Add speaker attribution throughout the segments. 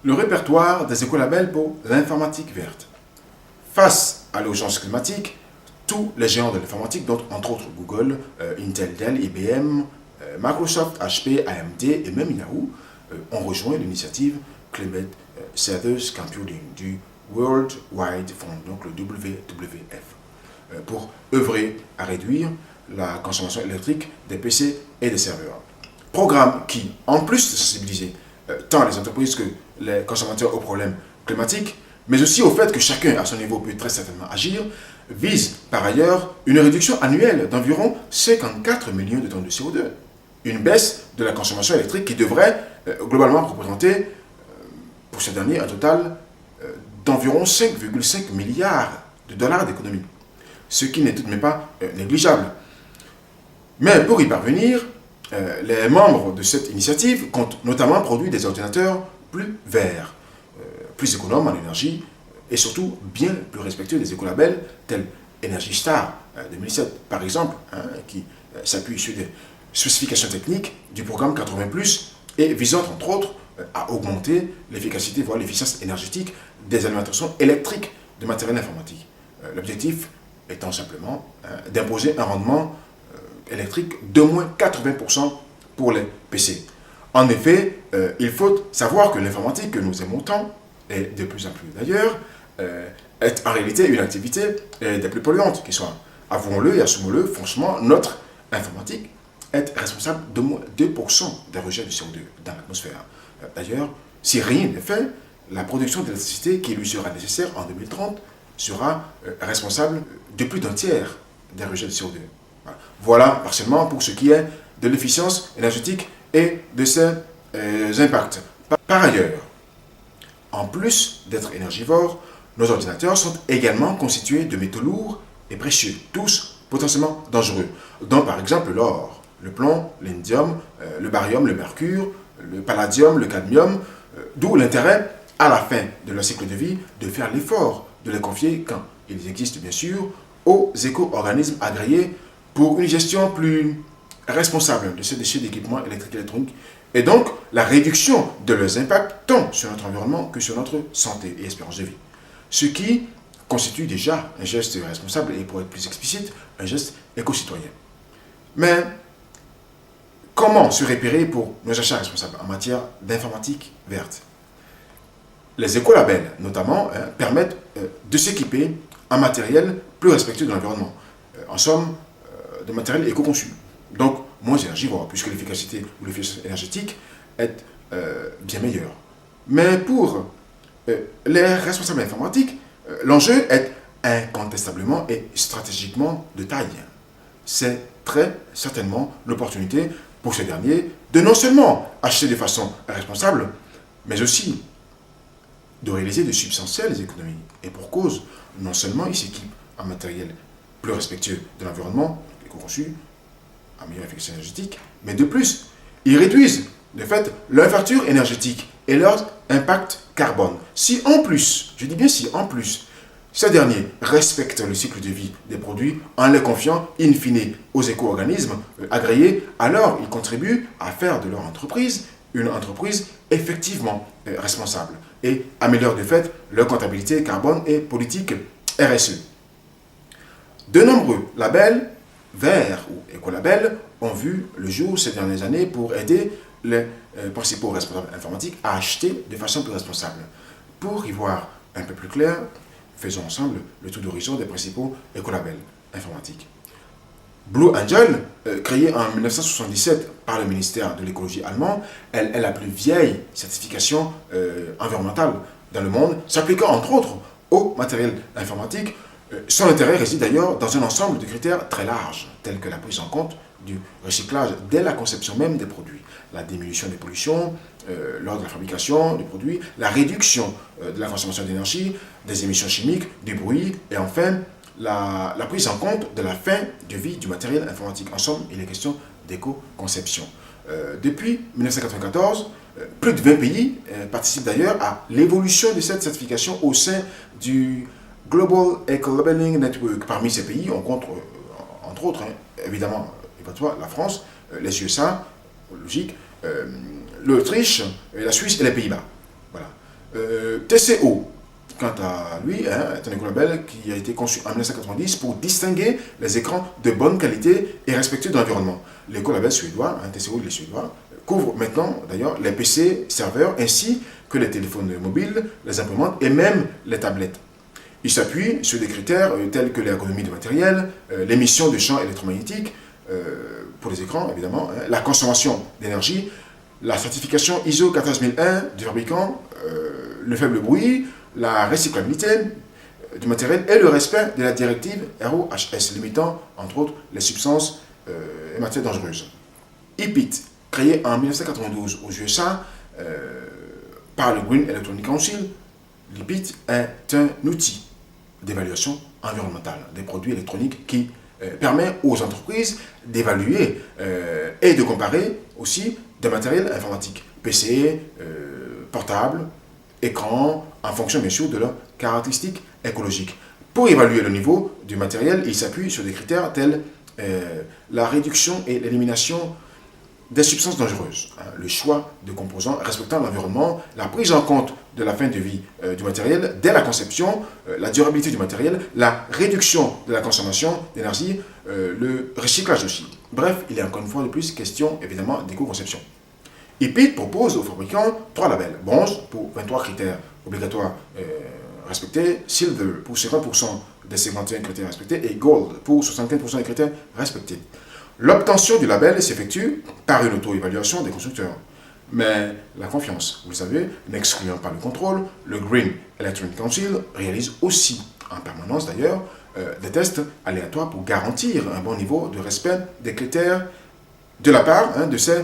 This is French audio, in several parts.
Speaker 1: Le répertoire des écolabels pour l'informatique verte. Face à l'urgence climatique, tous les géants de l'informatique, dont entre autres Google, Intel, Dell, IBM, Microsoft, HP, AMD et même Yahoo, ont rejoint l'initiative Climate Service Computing du World Wide Fund, donc le WWF, pour œuvrer à réduire la consommation électrique des PC et des serveurs. Programme qui, en plus de sensibiliser tant les entreprises que les consommateurs aux problèmes climatiques, mais aussi au fait que chacun à son niveau peut très certainement agir, vise par ailleurs une réduction annuelle d'environ 54 millions de tonnes de CO2. Une baisse de la consommation électrique qui devrait globalement représenter pour ce dernier un total d'environ 5,5 milliards de dollars d'économie, ce qui n'est tout de même pas négligeable. Mais pour y parvenir, les membres de cette initiative comptent notamment produire des ordinateurs plus verts, plus économes en énergie et surtout bien plus respectueux des écolabels tels Energy Star 2007 par exemple, qui s'appuie sur des spécifications techniques du programme 80+, et visant entre autres à augmenter l'efficacité, voire l'efficience énergétique des alimentations électriques de matériel informatique. L'objectif étant simplement d'imposer un rendement électrique d'au moins 80% pour les PC. En effet, il faut savoir que l'informatique que nous aimons tant, et de plus en plus d'ailleurs, est en réalité une activité des plus polluantes qui soit. Avouons-le et assumons-le, franchement, notre informatique est responsable d'au moins 2% des rejets de CO2 dans l'atmosphère. D'ailleurs, si rien n'est fait, la production d'électricité qui lui sera nécessaire en 2030 sera responsable de plus d'un tiers des rejets de CO2. Voilà partiellement pour ce qui est de l'efficience énergétique et de ses impacts. Par ailleurs, en plus d'être énergivores, nos ordinateurs sont également constitués de métaux lourds et précieux, tous potentiellement dangereux, dont par exemple l'or, le plomb, l'indium, le barium, le mercure, le palladium, le cadmium, d'où l'intérêt, à la fin de leur cycle de vie, de faire l'effort de les confier, quand ils existent bien sûr, aux éco-organismes agréés pour une gestion plus responsable de ces déchets d'équipements électriques et électroniques, et donc la réduction de leurs impacts tant sur notre environnement que sur notre santé et espérance de vie. Ce qui constitue déjà un geste responsable et, pour être plus explicite, un geste éco-citoyen. Mais comment se repérer pour nos achats responsables en matière d'informatique verte? Les écolabels, notamment, permettent de s'équiper en matériel plus respectueux de l'environnement. En somme, de matériel éco-conçu. Donc, moins énergivore, puisque l'efficacité ou l'efficience énergétique est bien meilleure. Mais pour les responsables informatiques, l'enjeu est incontestablement et stratégiquement de taille. C'est très certainement l'opportunité pour ces derniers de non seulement acheter de façon responsable, mais aussi de réaliser de substantielles économies. Et pour cause, non seulement ils s'équipent en matériel plus respectueux de l'environnement, éco-conçu, en meilleure efficacité énergétique, mais de plus, ils réduisent de fait leur facture énergétique et leur impact carbone. Si en plus, je dis bien si en plus, ces derniers respectent le cycle de vie des produits en les confiant in fine aux éco-organismes agréés, alors ils contribuent à faire de leur entreprise une entreprise effectivement responsable et améliorent de fait leur comptabilité carbone et politique RSE. De nombreux labels verts ou écolabels ont vu le jour ces dernières années pour aider les principaux responsables informatiques à acheter de façon plus responsable. Pour y voir un peu plus clair, faisons ensemble le tour d'horizon des principaux écolabels informatiques. Blue Angel, créée en 1977 par le ministère de l'écologie allemand, elle est la plus vieille certification environnementale dans le monde, s'appliquant entre autres au matériel informatique. Son intérêt réside d'ailleurs dans un ensemble de critères très larges, tels que la prise en compte du recyclage dès la conception même des produits, la diminution des pollutions lors de la fabrication des produits, la réduction de la consommation d'énergie, des émissions chimiques, du bruit, et enfin la prise en compte de la fin de vie du matériel informatique. En somme, il est question d'éco-conception. Depuis 1994, plus de 20 pays participent d'ailleurs à l'évolution de cette certification au sein du Global Eco-Labeling Network. Parmi ces pays, on compte, entre autres, évidemment, la France, les USA, logique, l'Autriche, la Suisse et les Pays-Bas. Voilà. TCO, quant à lui, est un écolabel qui a été conçu en 1990 pour distinguer les écrans de bonne qualité et respectueux de l'environnement. L'écolabel suédois, TCO, il est suédois, couvre maintenant d'ailleurs les PC serveurs ainsi que les téléphones mobiles, les imprimantes et même les tablettes. Il s'appuie sur des critères tels que l'ergonomie du matériel, l'émission de champs électromagnétiques pour les écrans évidemment, la consommation d'énergie, la certification ISO 14001 du fabricant, le faible bruit, la recyclabilité du matériel et le respect de la directive RoHS, limitant entre autres les substances et matières dangereuses. EPIT, créé en 1992 aux USA par le Green Electronic Council, l'EPIT est un outil d'évaluation environnementale des produits électroniques qui permet aux entreprises d'évaluer et de comparer aussi des matériels informatiques, PC, portables, écran, en fonction bien sûr de leurs caractéristiques écologiques. Pour évaluer le niveau du matériel, il s'appuie sur des critères tels la réduction et l'élimination des substances dangereuses, le choix de composants respectant l'environnement, la prise en compte de la fin de vie du matériel dès la conception, la durabilité du matériel, la réduction de la consommation d'énergie, le recyclage aussi. Bref, il est encore une fois de plus question évidemment d'éco-conception. EPIT propose aux fabricants 3 labels: bronze pour 23 critères obligatoires respectés, silver pour 50% des 51 critères respectés et gold pour 75% des critères respectés. L'obtention du label s'effectue par une auto-évaluation des constructeurs. Mais la confiance, vous le savez, n'excluant pas le contrôle, le Green Electronic Council réalise aussi, en permanence d'ailleurs, des tests aléatoires pour garantir un bon niveau de respect des critères de la part de ces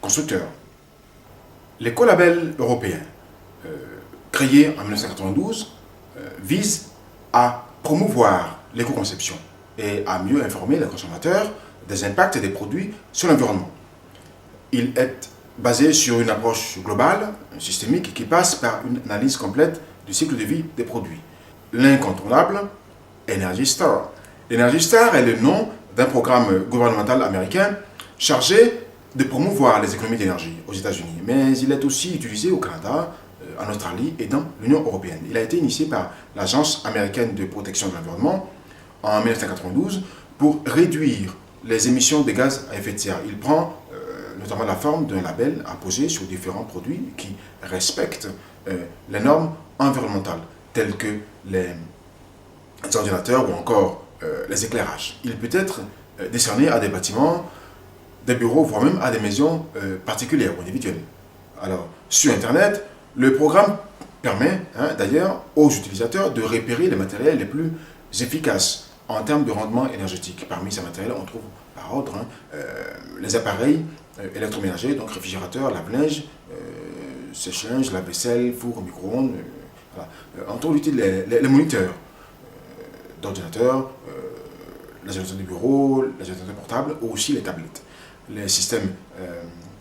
Speaker 1: constructeurs. L'écolabel européen, créé en 1992, vise à promouvoir l'éco-conception et à mieux informer les consommateurs des impacts des produits sur l'environnement. Il est basé sur une approche globale, systémique, qui passe par une analyse complète du cycle de vie des produits. L'incontournable Energy Star. Energy Star est le nom d'un programme gouvernemental américain chargé de promouvoir les économies d'énergie aux États-Unis, mais il est aussi utilisé au Canada, en Australie et dans l'Union européenne. Il a été initié par l'Agence américaine de protection de l'environnement en 1992 pour réduire les émissions de gaz à effet de serre. Il prend notamment la forme d'un label apposé sur différents produits qui respectent les normes environnementales, telles que les ordinateurs ou encore les éclairages. Il peut être décerné à des bâtiments, des bureaux, voire même à des maisons particulières ou individuelles. Alors, sur Internet, le programme permet d'ailleurs aux utilisateurs de repérer les matériels les plus efficaces en termes de rendement énergétique. Parmi ces matériels, on trouve par ordre les appareils électroménagers, donc réfrigérateurs, lave-linge, sèche-linge, lave-vaisselle, four, micro-ondes. Voilà. On trouve les moniteurs d'ordinateurs, les ordinateurs de bureau, les ordinateurs portables, ou aussi les tablettes. Les systèmes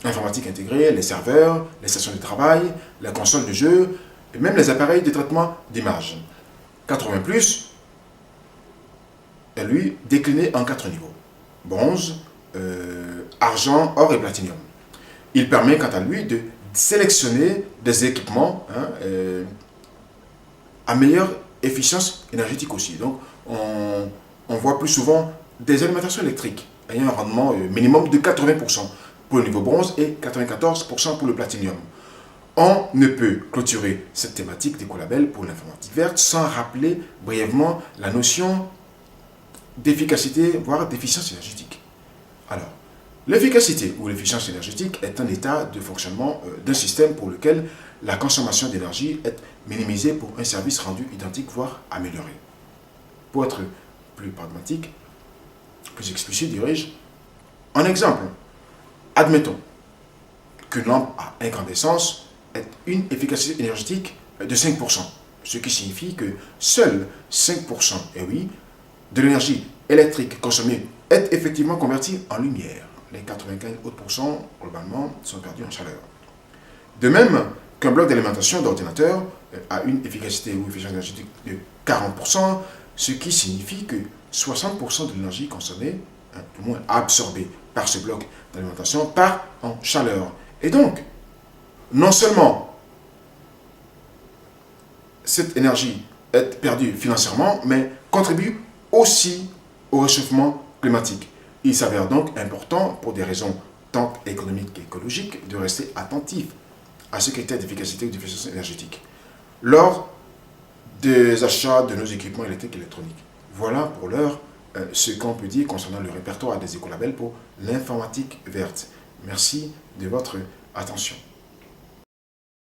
Speaker 1: informatiques intégrés, les serveurs, les stations de travail, les consoles de jeux, et même les appareils de traitement d'image. 80+, est lui décliné en 4 niveaux: bronze, argent, or et platinium. Il permet quant à lui de sélectionner des équipements à meilleure efficience énergétique aussi. Donc on voit plus souvent des alimentations électriques ayant un rendement minimum de 80% pour le niveau bronze et 94% pour le platinium. On ne peut clôturer cette thématique d'écolabel pour l'informatique verte sans rappeler brièvement la notion d'efficacité, voire d'efficience énergétique. Alors, l'efficacité ou l'efficience énergétique est un état de fonctionnement d'un système pour lequel la consommation d'énergie est minimisée pour un service rendu identique, voire amélioré. Pour être plus pragmatique, plus explicite, dirais-je, en exemple, admettons qu'une lampe à incandescence ait une efficacité énergétique de 5%, ce qui signifie que seuls 5%, et oui, de l'énergie électrique consommée est effectivement convertie en lumière. Les 95 autres pourcents, globalement, sont perdus en chaleur. De même qu'un bloc d'alimentation d'ordinateur a une efficacité ou efficience énergétique de 40%, ce qui signifie que 60% de l'énergie consommée, du moins absorbée par ce bloc d'alimentation, part en chaleur. Et donc, non seulement cette énergie est perdue financièrement, mais contribue aussi au réchauffement climatique. Il s'avère donc important, pour des raisons tant économiques qu'écologiques, de rester attentif à ce critère d'efficacité ou d'efficience énergétique lors des achats de nos équipements électriques et électroniques. Voilà pour l'heure ce qu'on peut dire concernant le répertoire des écolabels pour l'informatique verte. Merci de votre attention.